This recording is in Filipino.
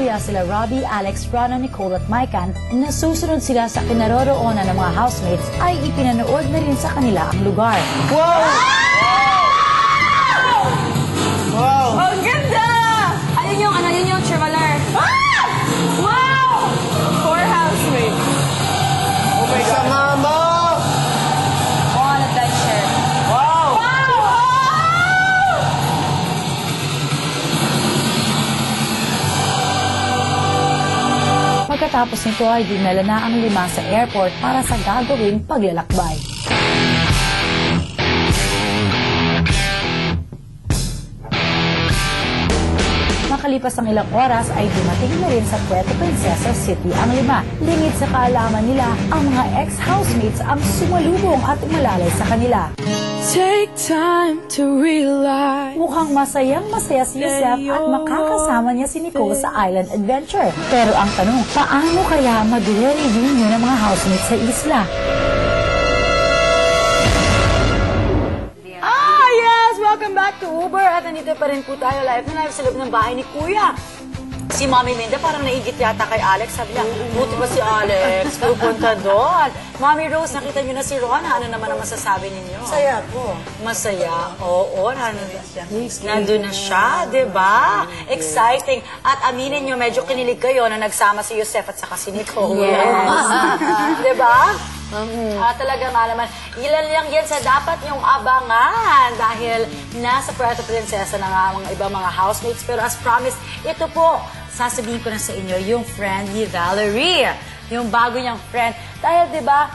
masaya sila Robbie, Alex, Rona, Nicole at Maikan na susunod sila sa kinaroroonan ng mga housemates ay ipinanood na rin sa kanila ang lugar. Wow! Wow! Ang ganda! Ayun yung Tremalar. Ah! Wow! 4 housemates. Oh my God! Sama mo! On adventure. Wow! Wow! Pagkatapos nito ay dinala na ang 5 sa airport para sa gagawing paglalakbay. Makalipas ang ilang oras ay dumating na rin sa Puerto Princesa City ang 5. Lingid sa kaalaman nila, ang mga ex-housemates ang sumalubong at umalalay sa kanila. Take time to realize. Mukhang masayang-masaya si Yosef at makakasama niya si Nicole sa island adventure. Pero ang tanong, paano kaya magre-reunion ng mga housemates sa isla? Welcome back to Uber at nandito pa rin po tayo live na live sa loob ng bahay ni Kuya. Si Mami Linda parang naigit yata kay Alex. Sabi niya, buti ba si Alex? Pupunta doon. Mami Rose, nakita niyo na si Rona. Ano naman ang masasabi ninyo? Masaya po. Masaya? Oo. Nandun na siya, diba? Exciting. At aminin niyo, medyo kinilig kayo na nagsama si Yosef at saka si Nicole. Yes. Diba? Talagang alaman, ilan lang yan sa dapat niyong abangan dahil nasa Puerto Princesa na nga mga ibang mga housemates. Pero as promised, ito po, sasabihin ko na sa inyo, yung friend ni Valerie. Yung bago niyang friend. Dahil diba,